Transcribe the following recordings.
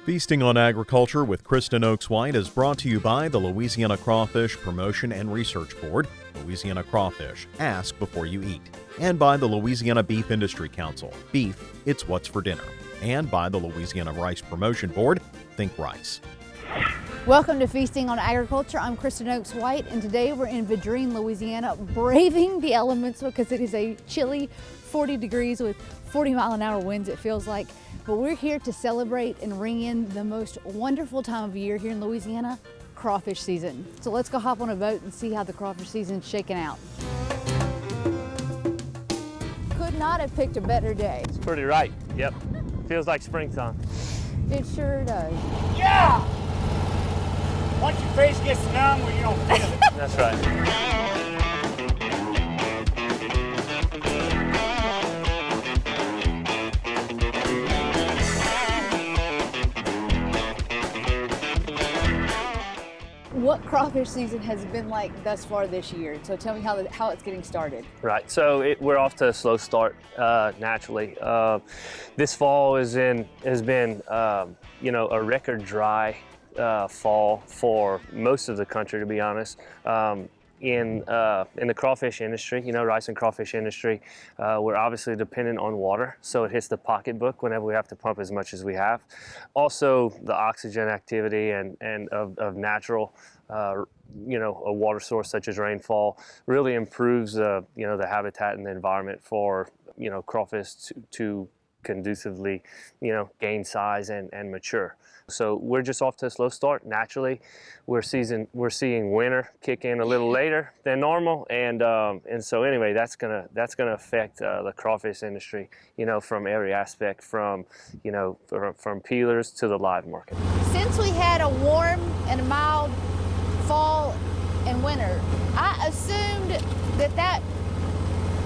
Feasting on Agriculture with Kristen Oakes-White is brought to you by the Louisiana Crawfish Promotion and Research Board, Louisiana Crawfish, ask before you eat, and by the Louisiana Beef Industry Council, beef, it's what's for dinner, and by the Louisiana Rice Promotion Board, think rice. Welcome to Feasting on Agriculture. I'm Kristen Oakes-White, and today we're in Vidrine, Louisiana, braving the elements because it is a chilly 40 degrees with 40-mile-an-hour winds, it feels like. But we're here to celebrate and ring in the most wonderful time of year here in Louisiana, crawfish season. So let's go hop on a boat and see how the crawfish season's shaking out. Could not have picked a better day. It's pretty right, yep. Feels like springtime. It sure does. Yeah! Once your face gets numb where you don't feel it. That's right. What crawfish season has it been like thus far this year? So tell me how it's getting started. Right, so we're off to a slow start naturally. This fall has been a record dry fall for most of the country, to be honest. In the crawfish industry, rice and crawfish industry, we're obviously dependent on water, so it hits the pocketbook whenever we have to pump as much as we have. Also, the oxygen activity and of natural, a water source such as rainfall really improves the habitat and the environment for crawfish to conducively gain size and mature. So we're just off to a slow start. Naturally, we're seeing winter kick in a little later than normal, and so anyway, that's gonna affect the crawfish industry, from every aspect, from peelers to the live market. Since we had a warm and a mild fall and winter, I assumed that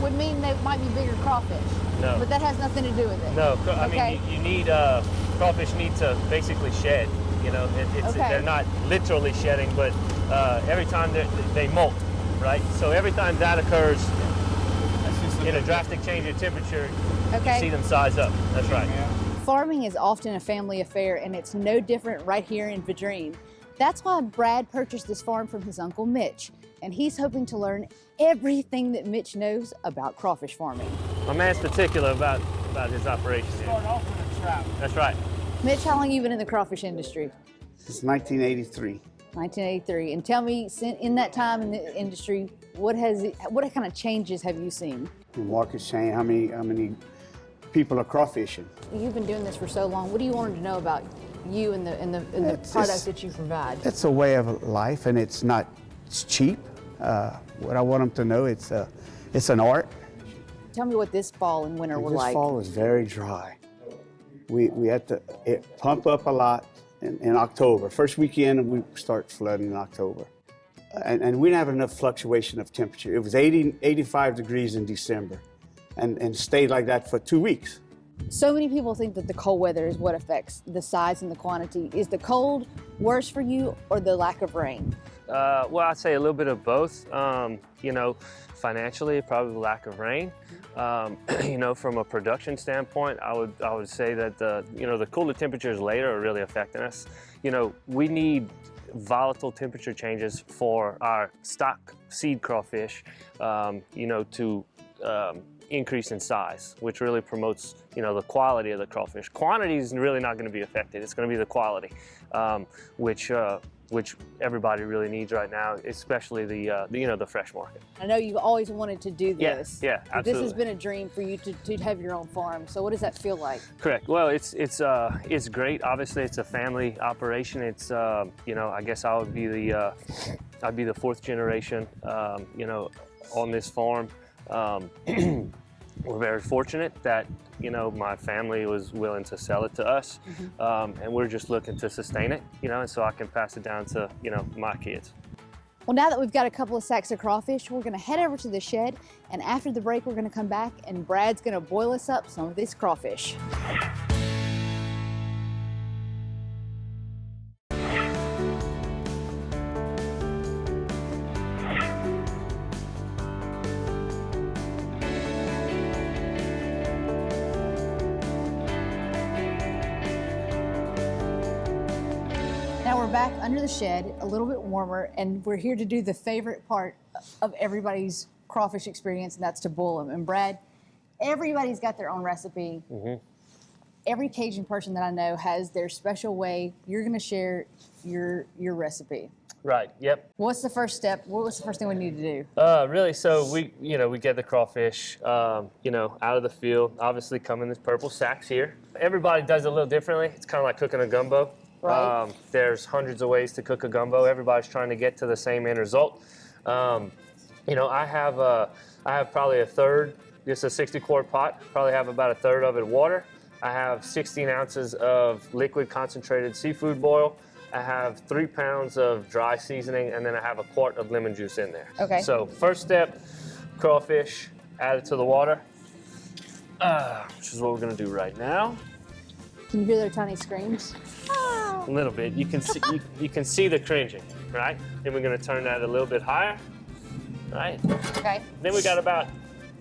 would mean there might be bigger crawfish. No. But that has nothing to do with it. No, I okay. mean, you need, crawfish need to basically shed, okay. They're not literally shedding, but every time they molt, right? So every time that occurs in a drastic change in temperature, okay. You see them size up, that's right. Farming is often a family affair, and it's no different right here in Vidrine. That's why Brad purchased this farm from his uncle Mitch, and he's hoping to learn everything that Mitch knows about crawfish farming. My man's particular about his operation here. Start off with a trap. That's right. Mitch, how long have you been in the crawfish industry? Since 1983. 1983. And tell me, in that time in the industry, what kind of changes have you seen? The market's changed. How many people are crawfishing? You've been doing this for so long. What do you want them to know about you and the product that you provide? It's a way of life, and it's cheap. What I want them to know, it's an art. Tell me what this fall and winter were like. This fall was very dry. We had to pump up a lot in October. First weekend, we start flooding in October. And we didn't have enough fluctuation of temperature. It was 85 degrees in December and stayed like that for 2 weeks. So many people think that the cold weather is what affects the size and the quantity. Is the cold worse for you or the lack of rain? Well, I'd say a little bit of both. Financially, probably the lack of rain. From a production standpoint, I would say that the cooler temperatures later are really affecting us. We need volatile temperature changes for our stock seed crawfish, to increase in size, which really promotes, the quality of the crawfish. Quantity is really not going to be affected. It's going to be the quality, which everybody really needs right now, especially the fresh market. I know you've always wanted to do this. Yeah, absolutely. This has been a dream for you to have your own farm. So what does that feel like? Correct. Well, it's great. Obviously, it's a family operation. It's I guess I'd be the fourth generation, on this farm. We're very fortunate that my family was willing to sell it to us, and we're just looking to sustain it, and so I can pass it down to my kids. Well, now that we've got a couple of sacks of crawfish, we're going to head over to the shed, and after the break, we're going to come back, and Brad's going to boil us up some of these crawfish. we're back under the shed, a little bit warmer, and we're here to do the favorite part of everybody's crawfish experience, and that's to boil them. And Brad, everybody's got their own recipe. Every Cajun person that I know has their special way. You're going to share your recipe. Right. Yep. What's the first step? What was the first thing we need to do? Really, so we get the crawfish, out of the field. Obviously, come in this purple sacks here. Everybody does it a little differently. It's kind of like cooking a gumbo. Right. There's hundreds of ways to cook a gumbo. Everybody's trying to get to the same end result. I have probably a third. Just a 60-quart pot. Probably have about a third of it water. I have 16 ounces of liquid concentrated seafood boil. I have 3 pounds of dry seasoning, and then I have a quart of lemon juice in there. Okay. So first step, crawfish, add it to the water, which is what we're gonna do right now. Can you hear their tiny screams? A little bit. You can see you can see the cringing, right? Then we're gonna turn that a little bit higher, right? Okay. Then we got about,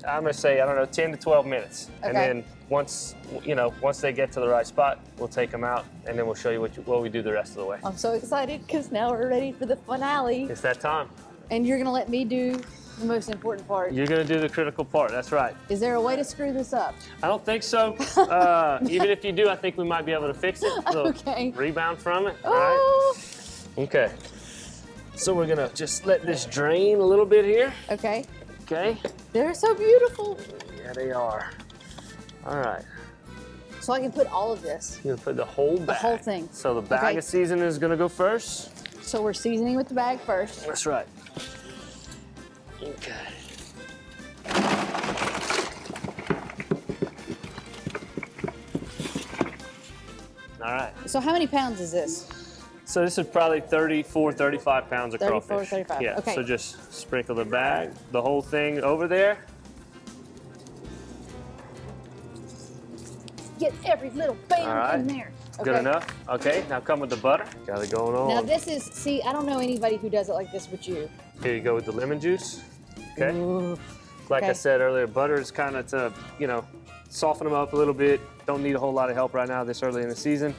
I'm gonna say, 10 to 12 minutes. Okay. And then once they get to the right spot, we'll take them out, and then we'll show you what we do the rest of the way. I'm so excited because now we're ready for the finale. It's that time. And you're gonna let me do the most important part. You're gonna do the critical part, that's right. Is there a way to screw this up? I don't think so. Even if you do, I think we might be able to fix it. A little Okay. rebound from it, all Oh. right? Okay. So we're gonna just let this drain a little bit here, Okay. okay? They're so beautiful. Yeah, they are. All right. So I can put all of this. You're gonna put the whole bag. The whole thing. So the bag Okay. of seasoning is gonna go first. So we're seasoning with the bag first. That's right. Okay. All right. So how many pounds is this? So this is probably 34, 35 pounds of 34, crawfish. 35, Yeah, okay. so just sprinkle the bag, the whole thing over there. Get every little bam All right. in there. Good enough? Okay, now come with the butter. Got it going on. Now this is, see, I don't know anybody who does it like this but you. Here you go with the lemon juice. Okay. Ooh. Like I Okay. said earlier, butter is kind of to, soften them up a little bit. Don't need a whole lot of help right now this early in the season.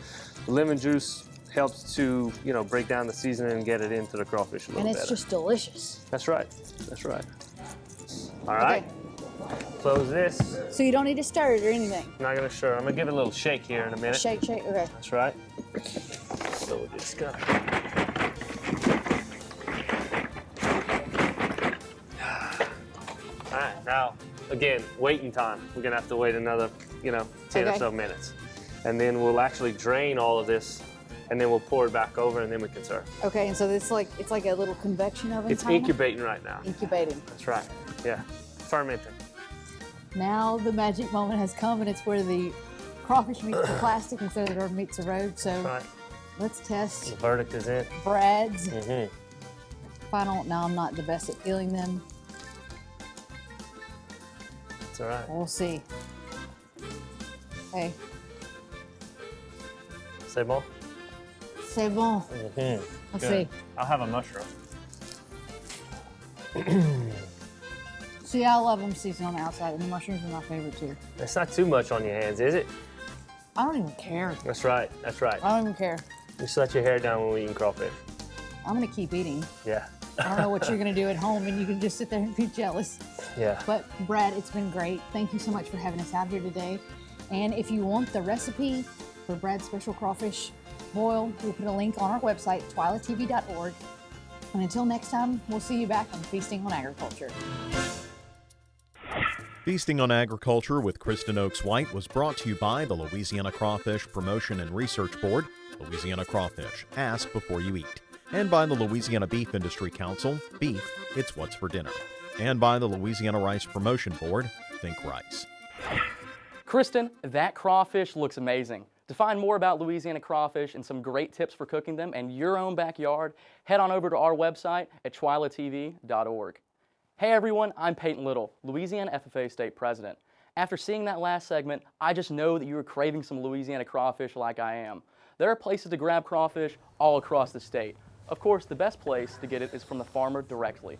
The lemon juice helps to, break down the seasoning and get it into the crawfish a little And it's better. just delicious. That's right. That's right. All right. Okay. Close this. So you don't need to stir it or anything. I'm not gonna stir. I'm gonna give it a little shake here in a minute. Shake, shake, okay. That's right. So we're just gonna. All right, now, again, waiting time. We're gonna have to wait another, 10 or Okay. so minutes. And then we'll actually drain all of this, and then we'll pour it back over, and then we can serve. Okay, and so it's like a little convection oven. It's kinda? incubating right now. Incubating. That's right, yeah. Fermenting. Now the magic moment has come, and it's where the crawfish meets the plastic instead of the rubber meets the road. So Right. let's test The verdict is in. Brad's Mm-hmm. final. Now I'm not the best at peeling them. It's all right. We'll see. Hey, C'est bon? c'est bon. Mm-hmm. Let's see. I'll have a mushroom. See, I love them seasoned on the outside, and the mushrooms are my favorite too. It's not too much on your hands, is it? I don't even care. That's right. That's right. I don't even care. Just let your hair down when we're eating crawfish. I'm gonna keep eating. Yeah. I don't know what you're gonna do at home, and you can just sit there and be jealous. Yeah. But Brad, it's been great. Thank you so much for having us out here today. And if you want the recipe for Brad's special crawfish boil, we'll put a link on our website, twilatv.org. And until next time, we'll see you back on Feasting on Agriculture. Feasting on Agriculture with Kristen Oaks White was brought to you by the Louisiana Crawfish Promotion and Research Board, Louisiana Crawfish, ask before you eat, and by the Louisiana Beef Industry Council, beef, it's what's for dinner, and by the Louisiana Rice Promotion Board, think rice. Kristen, that crawfish looks amazing. To find more about Louisiana crawfish and some great tips for cooking them in your own backyard, head on over to our website at twilatv.org. Hey everyone, I'm Peyton Little, Louisiana FFA State President. After seeing that last segment, I just know that you are craving some Louisiana crawfish like I am. There are places to grab crawfish all across the state. Of course, the best place to get it is from the farmer directly.